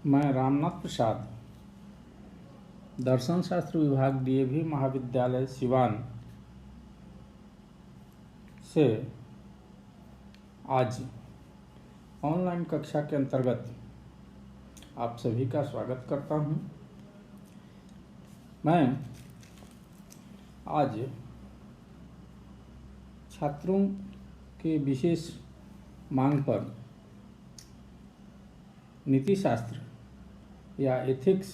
मैं रामनाथ प्रसाद, दर्शन शास्त्र विभाग डीएवी महाविद्यालय सिवान से आज ऑनलाइन कक्षा के अंतर्गत आप सभी का स्वागत करता हूं। मैं आज छात्रों के विशेष मांग पर नीति शास्त्र या एथिक्स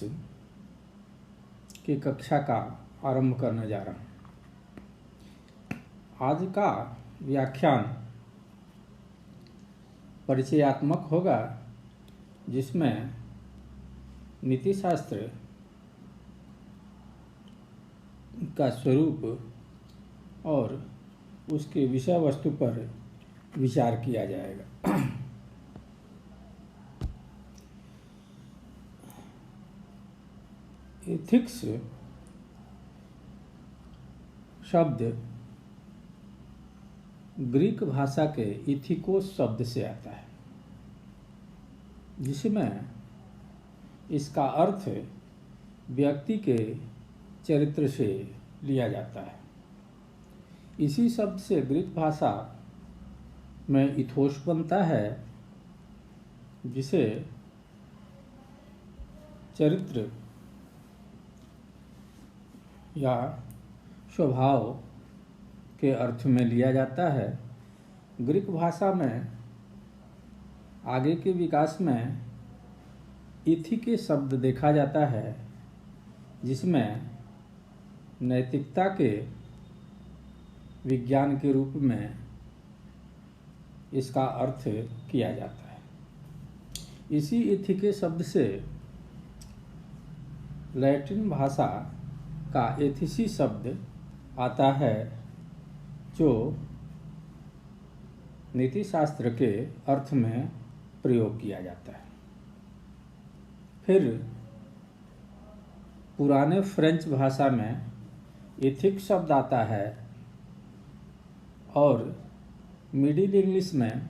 की कक्षा का आरंभ करने जा रहा हूँ। आज का व्याख्यान परिचयात्मक होगा, जिसमें नीति शास्त्र का स्वरूप और उसके विषय वस्तु पर विचार किया जाएगा। एथिक्स शब्द ग्रीक भाषा के इथिकोस शब्द से आता है, जिसमें इसका अर्थ व्यक्ति के चरित्र से लिया जाता है। इसी शब्द से ग्रीक भाषा में इथोस बनता है, जिसे चरित्र या स्वभाव के अर्थ में लिया जाता है। ग्रीक भाषा में आगे के विकास में इथिके शब्द देखा जाता है, जिसमें नैतिकता के विज्ञान के रूप में इसका अर्थ किया जाता है। इसी इथिके शब्द से लैटिन भाषा का एथिसी शब्द आता है, जो नीति शास्त्र के अर्थ में प्रयोग किया जाता है। फिर पुराने फ्रेंच भाषा में एथिक शब्द आता है और मिडिल इंग्लिश में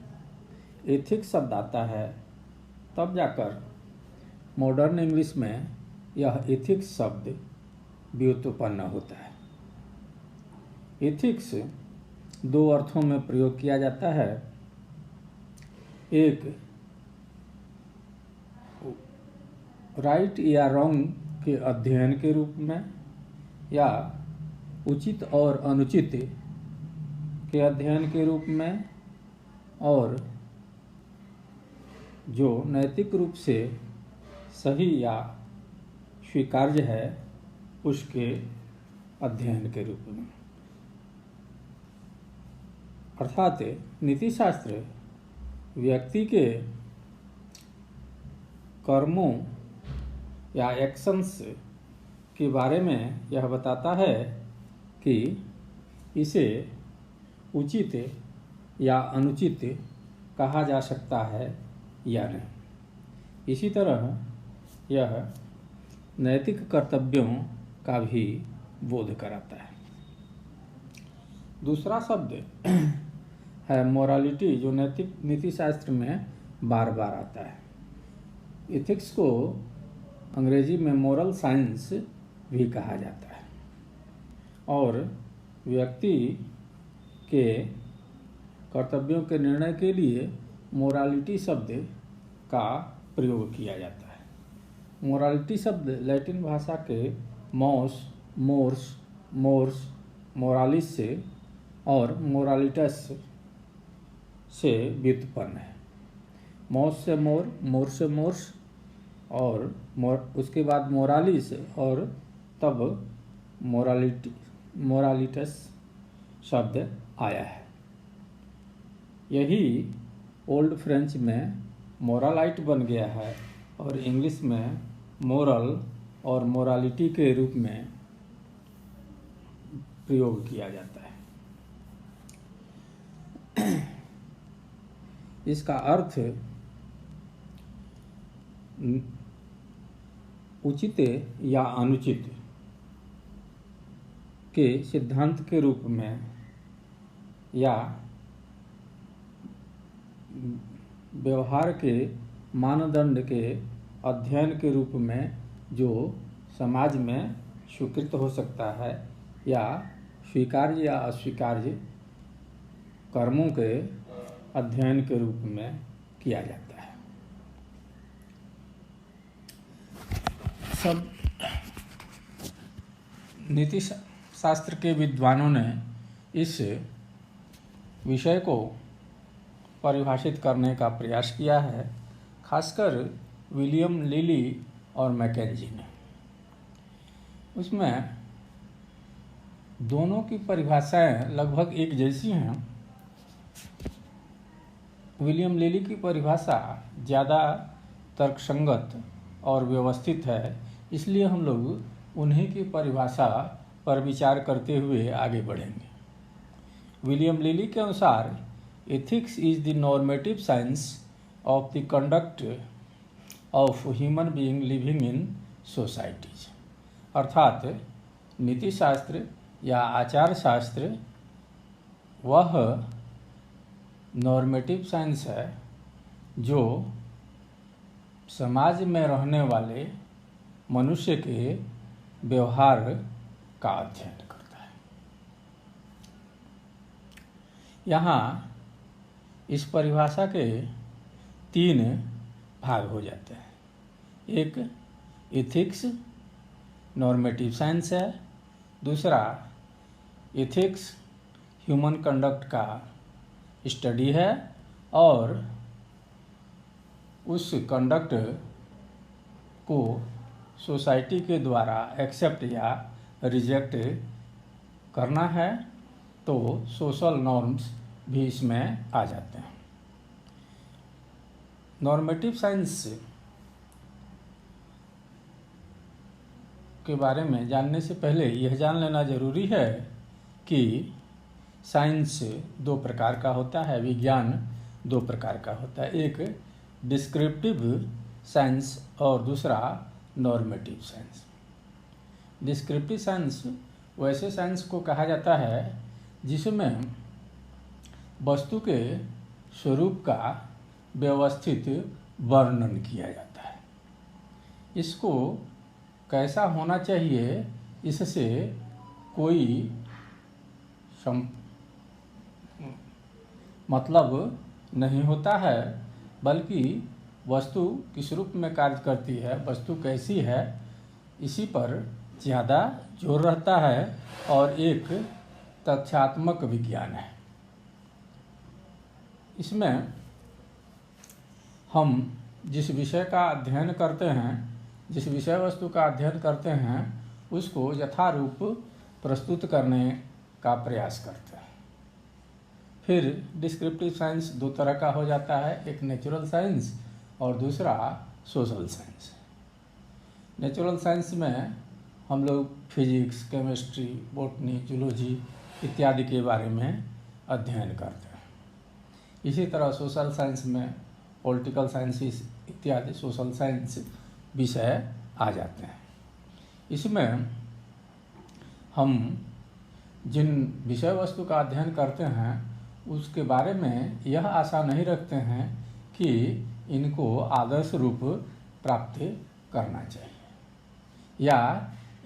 एथिक शब्द आता है। तब जाकर मॉडर्न इंग्लिश में यह एथिक्स शब्द व्युत्पन्न होता है। एथिक्स दो अर्थों में प्रयोग किया जाता है। एक राइट या रॉन्ग के अध्ययन के रूप में, या उचित और अनुचित के अध्ययन के रूप में, और जो नैतिक रूप से सही या स्वीकार्य है उसके अध्ययन के रूप में। अर्थात नीति शास्त्र व्यक्ति के कर्मों या एक्शंस के बारे में यह बताता है कि इसे उचित या अनुचित कहा जा सकता है या नहीं। इसी तरह यह नैतिक कर्तव्यों का भी बोध कराता है। दूसरा शब्द है मोरालिटी, जो नीति शास्त्र में बार बार आता है। एथिक्स को अंग्रेजी में मोरल साइंस भी कहा जाता है, और व्यक्ति के कर्तव्यों के निर्णय के लिए मोरालिटी शब्द का प्रयोग किया जाता है। मोरालिटी शब्द लैटिन भाषा के मॉस, मोर्स, मोरालिस से और मोरालिटस से व्युत्पन्न है। मॉस से मोर से मोर्स, और उसके बाद मोरालिस, और तब मोरालिटस शब्द आया है। यही ओल्ड फ्रेंच में मोरालाइट बन गया है, और इंग्लिश में मोरल और मोरालिटी के रूप में प्रयोग किया जाता है। इसका अर्थ उचित या अनुचित के सिद्धांत के रूप में, या व्यवहार के मानदंड के अध्ययन के रूप में जो समाज में स्वीकृत हो सकता है या स्वीकार्य या अस्वीकार्य कर्मों के अध्ययन के रूप में किया जाता है। सब नीति शास्त्र के विद्वानों ने इस विषय को परिभाषित करने का प्रयास किया है, खासकर विलियम लिली और मैकेंजी ने। उसमें दोनों की परिभाषाएं लगभग एक जैसी हैं। विलियम लिली की परिभाषा ज़्यादा तर्कसंगत और व्यवस्थित है, इसलिए हम लोग उन्हीं की परिभाषा पर विचार करते हुए आगे बढ़ेंगे। विलियम लिली के अनुसार ethics is the normative science of the conduct of human being living in societies, अर्थात नीति शास्त्र या आचार शास्त्र वह नॉर्मेटिव साइंस है जो समाज में रहने वाले मनुष्य के व्यवहार का अध्ययन करता है। यहाँ इस परिभाषा के 3 भाग हो जाते हैं। एक एथिक्स नॉर्मेटिव साइंस है, दूसरा एथिक्स ह्यूमन कंडक्ट का स्टडी है और उस कंडक्ट को सोसाइटी के द्वारा एक्सेप्ट या रिजेक्ट करना है, तो सोशल नॉर्म्स भी इसमें आ जाते हैं। नॉर्मेटिव साइंस के बारे में जानने से पहले यह जान लेना जरूरी है कि साइंस 2 प्रकार का होता है, विज्ञान 2 प्रकार का होता है। एक डिस्क्रिप्टिव साइंस और दूसरा नॉर्मेटिव साइंस। डिस्क्रिप्टिव साइंस वैसे साइंस को कहा जाता है जिसमें वस्तु के स्वरूप का व्यवस्थित वर्णन किया जाता है। इसको कैसा होना चाहिए इससे कोई मतलब नहीं होता है, बल्कि वस्तु किस रूप में कार्य करती है, वस्तु कैसी है, इसी पर ज़्यादा जोर रहता है और एक तथ्यात्मक विज्ञान है। इसमें हम जिस विषय का अध्ययन करते हैं, जिस विषय वस्तु का अध्ययन करते हैं, उसको यथारूप प्रस्तुत करने का प्रयास करते हैं। फिर डिस्क्रिप्टिव साइंस 2 तरह का हो जाता है, एक नेचुरल साइंस और दूसरा सोशल साइंस। नेचुरल साइंस में हम लोग फिजिक्स, केमिस्ट्री, बॉटनी, जूलॉजी इत्यादि के बारे में अध्ययन करते हैं। इसी तरह सोशल साइंस में पॉलिटिकल साइंसेस इत्यादि सोशल साइंस विषय आ जाते हैं। इसमें हम जिन विषय वस्तु का अध्ययन करते हैं उसके बारे में यह आशा नहीं रखते हैं कि इनको आदर्श रूप प्राप्त करना चाहिए या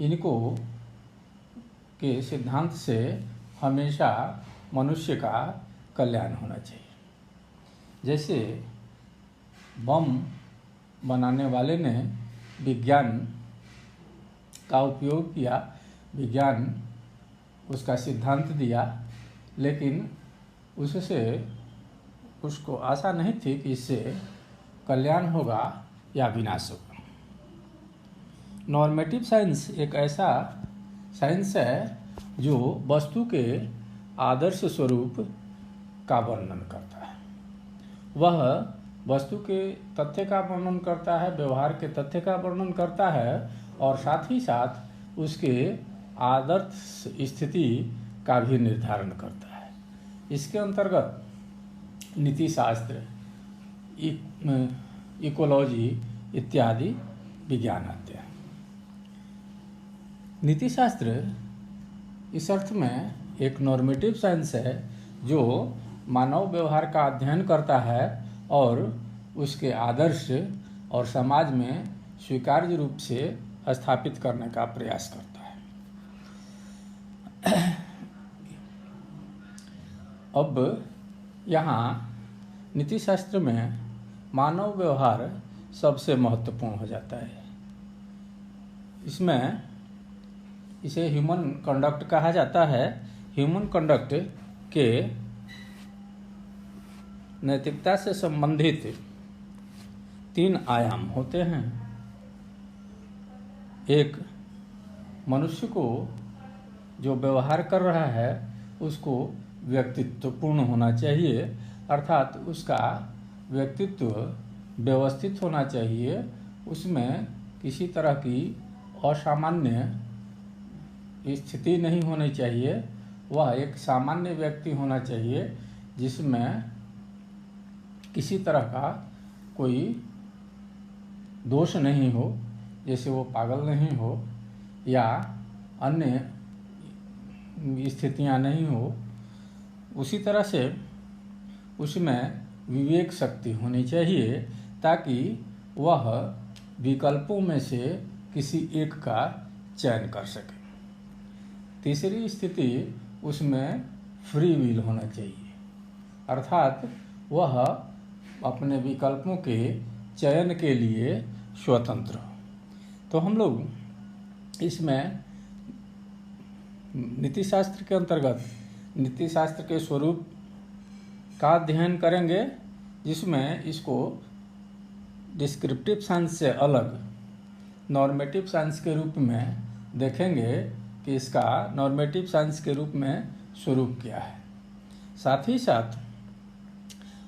इनको के सिद्धांत से हमेशा मनुष्य का कल्याण होना चाहिए। जैसे बम बनाने वाले ने विज्ञान का उपयोग किया, विज्ञान उसका सिद्धांत दिया, लेकिन उससे उसको आशा नहीं थी कि इससे कल्याण होगा या विनाश होगा। नॉर्मेटिव साइंस एक ऐसा साइंस है जो वस्तु के आदर्श स्वरूप का वर्णन करता है। वह वस्तु के तथ्य का वर्णन करता है, व्यवहार के तथ्य का वर्णन करता है और साथ ही साथ उसके आदर्श स्थिति का भी निर्धारण करता है। इसके अंतर्गत नीति शास्त्र, इकोलॉजी इत्यादि विज्ञान आते हैं। नीति शास्त्र इस अर्थ में एक नॉर्मेटिव साइंस है जो मानव व्यवहार का अध्ययन करता है और उसके आदर्श और समाज में स्वीकार्य रूप से स्थापित करने का प्रयास करता है। अब यहाँ नीतिशास्त्र में मानव व्यवहार सबसे महत्वपूर्ण हो जाता है। इसमें इसे ह्यूमन कंडक्ट कहा जाता है। ह्यूमन कंडक्ट के नैतिकता से संबंधित 3 आयाम होते हैं। एक, मनुष्य को जो व्यवहार कर रहा है उसको व्यक्तित्वपूर्ण होना चाहिए, अर्थात उसका व्यक्तित्व व्यवस्थित होना चाहिए, उसमें किसी तरह की असामान्य स्थिति नहीं होनी चाहिए। वह एक सामान्य व्यक्ति होना चाहिए जिसमें किसी तरह का कोई दोष नहीं हो, जैसे वो पागल नहीं हो या अन्य स्थितियां नहीं हो। उसी तरह से उसमें विवेक शक्ति होनी चाहिए ताकि वह विकल्पों में से किसी एक का चयन कर सके। तीसरी स्थिति, उसमें फ्री विल होना चाहिए, अर्थात वह अपने विकल्पों के चयन के लिए स्वतंत्र हो। तो हम लोग इसमें नीतिशास्त्र के अंतर्गत नीतिशास्त्र के स्वरूप का अध्ययन करेंगे, जिसमें इसको डिस्क्रिप्टिव साइंस से अलग नॉर्मेटिव साइंस के रूप में देखेंगे कि इसका नॉर्मेटिव साइंस के रूप में स्वरूप क्या है। साथ ही साथ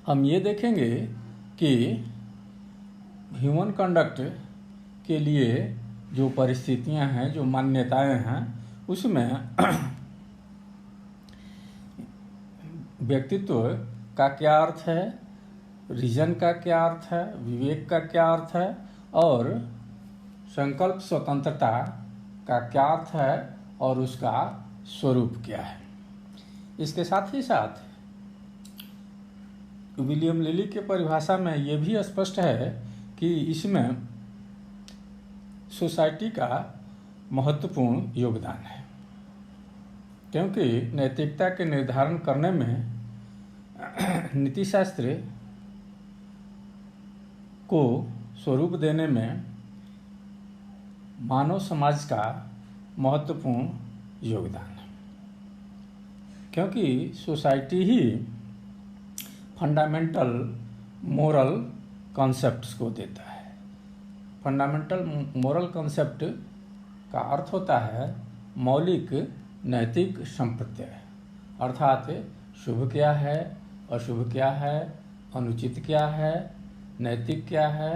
हम ये देखेंगे कि ह्यूमन कंडक्ट के लिए जो परिस्थितियां हैं, जो मान्यताएं हैं, उसमें व्यक्तित्व का क्या अर्थ है, रीजन का क्या अर्थ है, विवेक का क्या अर्थ है और संकल्प स्वतंत्रता का क्या अर्थ है और उसका स्वरूप क्या है। इसके साथ ही साथ विलियम लिली के परिभाषा में ये भी स्पष्ट है कि इसमें सोसाइटी का महत्वपूर्ण योगदान है, क्योंकि नैतिकता के निर्धारण करने में नीतिशास्त्र को स्वरूप देने में मानव समाज का महत्वपूर्ण योगदान है, क्योंकि सोसाइटी ही फंडामेंटल मोरल कॉन्सेप्ट्स को देता है। फंडामेंटल मोरल कॉन्सेप्ट का अर्थ होता है मौलिक नैतिक संप्रत्यय, अर्थात शुभ क्या है, अशुभ क्या है, अनुचित क्या है, नैतिक क्या है,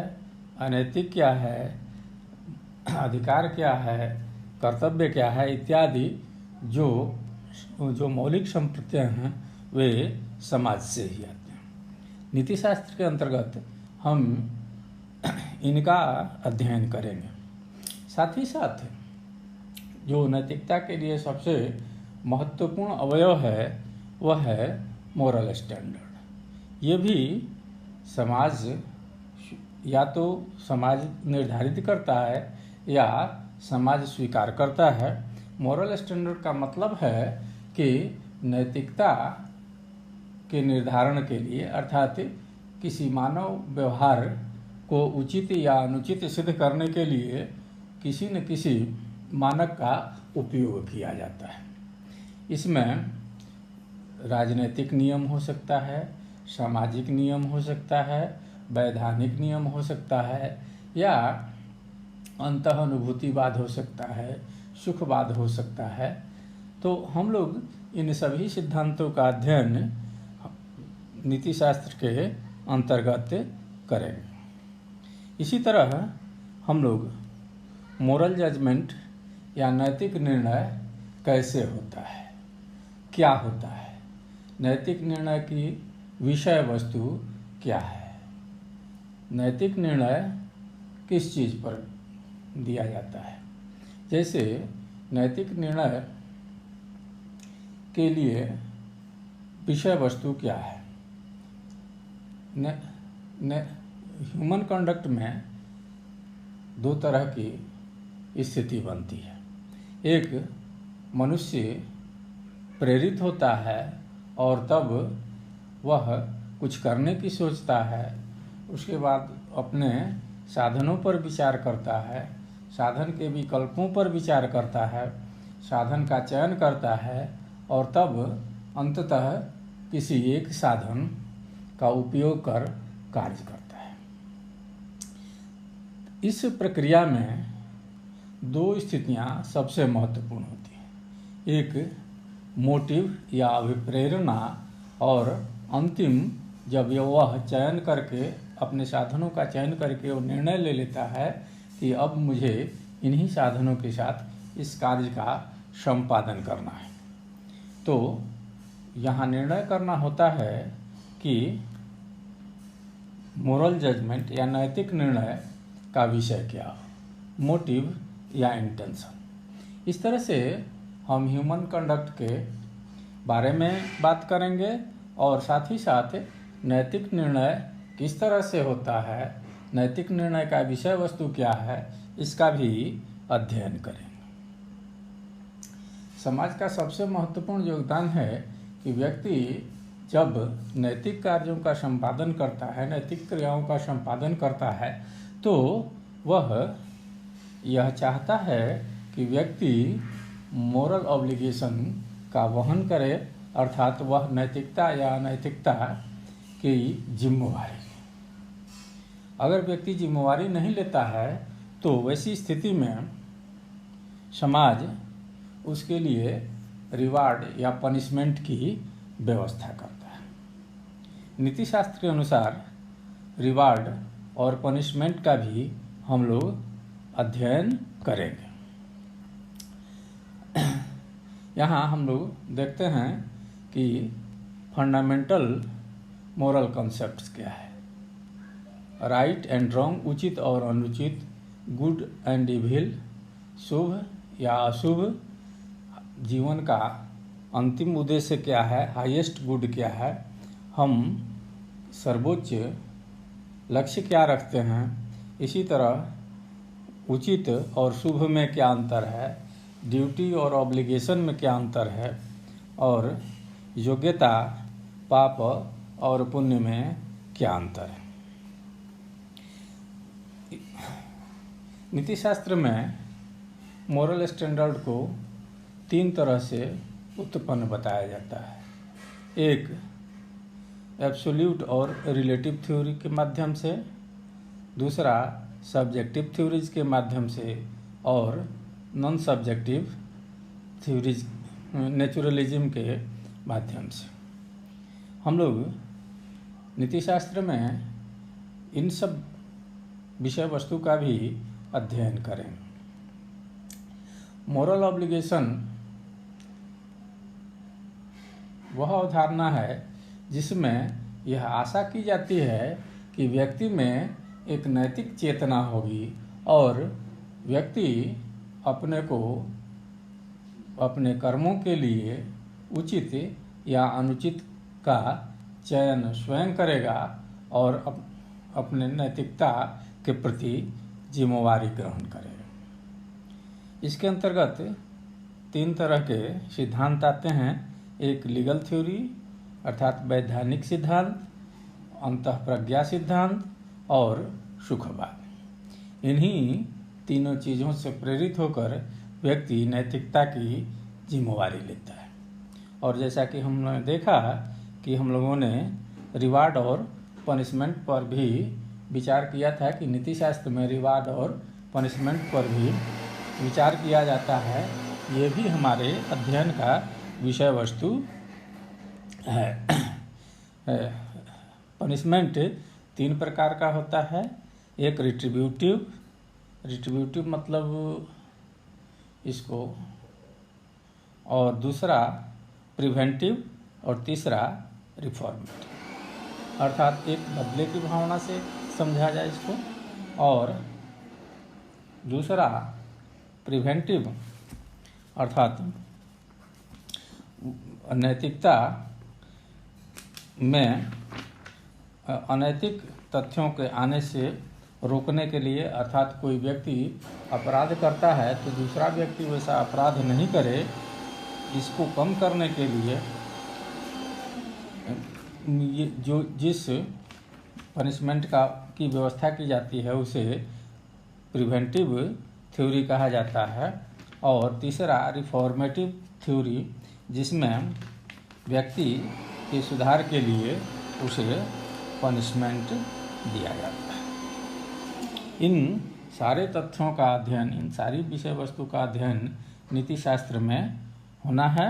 अनैतिक क्या है, अधिकार क्या है, कर्तव्य क्या है इत्यादि जो मौलिक संप्रत्यय हैं वे समाज से ही आते हैं। नीतिशास्त्र के अंतर्गत हम इनका अध्ययन करेंगे। साथ ही साथ जो नैतिकता के लिए सबसे महत्वपूर्ण अवयव है वह है मोरल स्टैंडर्ड। ये भी समाज या तो समाज निर्धारित करता है या समाज स्वीकार करता है। मोरल स्टैंडर्ड का मतलब है कि नैतिकता के निर्धारण के लिए, अर्थात किसी मानव व्यवहार को उचित या अनुचित सिद्ध करने के लिए किसी न किसी मानक का उपयोग किया जाता है। इसमें राजनीतिक नियम हो सकता है, सामाजिक नियम हो सकता है, वैधानिक नियम हो सकता है या अंतःअनुभूतिवाद हो सकता है, सुखवाद हो सकता है। तो हम लोग इन सभी सिद्धांतों का अध्ययन नीतिशास्त्र के अंतर्गत करेंगे। इसी तरह हम लोग मोरल जजमेंट या नैतिक निर्णय कैसे होता है, क्या होता है, नैतिक निर्णय की विषय वस्तु क्या है, नैतिक निर्णय किस चीज़ पर दिया जाता है। जैसे नैतिक निर्णय के लिए विषय वस्तु क्या है। ह्यूमन कंडक्ट में दो तरह की स्थिति बनती है। एक मनुष्य प्रेरित होता है और तब वह कुछ करने की सोचता है, उसके बाद अपने साधनों पर विचार करता है, साधन के विकल्पों पर विचार करता है, साधन का चयन करता है और तब अंततः किसी एक साधन का उपयोग कर कार्य करता है। इस प्रक्रिया में दो स्थितियां सबसे महत्वपूर्ण होती हैं। एक मोटिव या अभिप्रेरणा और अंतिम जब वह चयन करके अपने साधनों का चयन करके वो निर्णय ले लेता है कि अब मुझे इन्हीं साधनों के साथ इस कार्य का संपादन करना है। तो यहाँ निर्णय करना होता है कि मोरल जजमेंट या नैतिक निर्णय का विषय क्या हो, मोटिव या इंटेंशन। इस तरह से हम ह्यूमन कंडक्ट के बारे में बात करेंगे और साथ ही साथ नैतिक निर्णय किस तरह से होता है, नैतिक निर्णय का विषय वस्तु क्या है, इसका भी अध्ययन करेंगे। समाज का सबसे महत्वपूर्ण योगदान है कि व्यक्ति जब नैतिक कार्यों का संपादन करता है, नैतिक क्रियाओं का संपादन करता है, तो वह यह चाहता है कि व्यक्ति मोरल ऑब्लिगेशन का वहन करे, अर्थात वह नैतिकता या अनैतिकता की जिम्मेवारी। अगर व्यक्ति जिम्मेवारी नहीं लेता है तो वैसी स्थिति में समाज उसके लिए रिवार्ड या पनिशमेंट की व्यवस्था करता है। नीतिशास्त्र के अनुसार रिवार्ड और पनिशमेंट का भी हम लोग अध्ययन करेंगे। यहाँ हम लोग देखते हैं कि फंडामेंटल मोरल कॉन्सेप्ट्स क्या है। राइट एंड रॉन्ग, उचित और अनुचित, गुड एंड इविल, शुभ या अशुभ, जीवन का अंतिम उद्देश्य क्या है, हाईएस्ट गुड क्या है, हम सर्वोच्च लक्ष्य क्या रखते हैं, इसी तरह उचित और शुभ में क्या अंतर है, ड्यूटी और ऑब्लिगेशन में क्या अंतर है, और योग्यता, पाप और पुण्य में क्या अंतर है। नीतिशास्त्र में मोरल स्टैंडर्ड को तीन तरह से उत्पन्न बताया जाता है। एक एब्सोल्यूट और रिलेटिव थ्योरी के माध्यम से, दूसरा सब्जेक्टिव थ्योरीज के माध्यम से, और नॉन सब्जेक्टिव थ्योरीज नेचुरलिज्म के माध्यम से। हम लोग नीतिशास्त्र में इन सब विषय वस्तु का भी अध्ययन करें। मोरल ऑब्लिगेशन वह अवधारणा है जिसमें यह आशा की जाती है कि व्यक्ति में एक नैतिक चेतना होगी और व्यक्ति अपने को अपने कर्मों के लिए उचित या अनुचित का चयन स्वयं करेगा और अपने नैतिकता के प्रति जिम्मेवारी ग्रहण करेगा। इसके अंतर्गत तीन तरह के सिद्धांत आते हैं। एक लीगल थ्योरी अर्थात वैधानिक सिद्धांत, अंतःप्रज्ञा सिद्धांत और सुखवाद। इन्हीं तीनों चीज़ों से प्रेरित होकर व्यक्ति नैतिकता की जिम्मेवारी लेता है। और जैसा कि हमने देखा कि हम लोगों ने रिवार्ड और पनिशमेंट पर भी विचार किया था कि नीतिशास्त्र में रिवार्ड और पनिशमेंट पर भी विचार किया जाता है। ये भी हमारे अध्ययन का विषय वस्तु है। पनिशमेंट तीन प्रकार का होता है। एक रिट्रीब्यूटिव मतलब इसको, और दूसरा प्रिवेंटिव और तीसरा रिफॉर्मेटिव, अर्थात एक बदले की भावना से समझा जाए इसको, और दूसरा प्रिवेंटिव अर्थात नैतिकता में अनैतिक तथ्यों के आने से रोकने के लिए, अर्थात कोई व्यक्ति अपराध करता है तो दूसरा व्यक्ति वैसा अपराध नहीं करे, इसको कम करने के लिए ये जो जिस पनिशमेंट की व्यवस्था की जाती है उसे प्रिवेंटिव थ्योरी कहा जाता है। और तीसरा रिफॉर्मेटिव थ्योरी, जिसमें व्यक्ति के सुधार के लिए उसे पनिशमेंट दिया जाता है। इन सारे तथ्यों का अध्ययन, इन सारी विषय वस्तु का अध्ययन नीति शास्त्र में होना है।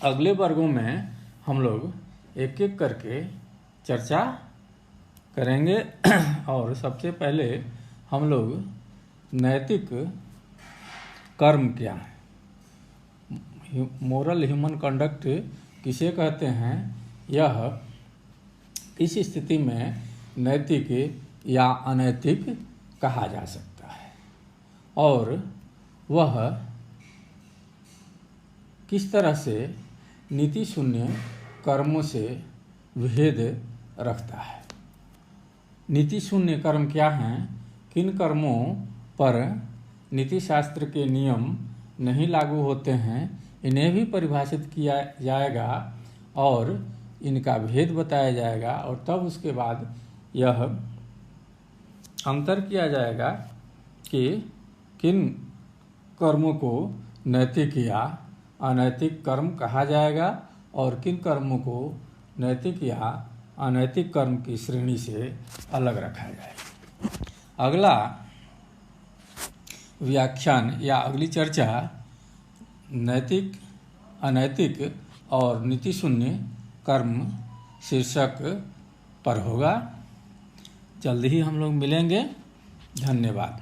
अगले वर्गों में हम लोग एक एक करके चर्चा करेंगे और सबसे पहले हम लोग नैतिक कर्म क्या है, मोरल ह्यूमन कंडक्ट किसे कहते हैं, यह इस स्थिति में नैतिक या अनैतिक कहा जा सकता है और वह किस तरह से नीति शून्य कर्मों से भेद रखता है। नीति शून्य कर्म क्या हैं, किन कर्मों पर नीति शास्त्र के नियम नहीं लागू होते हैं, इन्हें भी परिभाषित किया जाएगा और इनका भेद बताया जाएगा और तब उसके बाद यह अंतर किया जाएगा कि किन कर्मों को नैतिक या अनैतिक कर्म कहा जाएगा और किन कर्मों को नैतिक या अनैतिक कर्म की श्रेणी से अलग रखा जाएगा। अगला व्याख्यान या अगली चर्चा नैतिक, अनैतिक और नीति शून्य कर्म शीर्षक पर होगा। जल्द ही हम लोग मिलेंगे। धन्यवाद।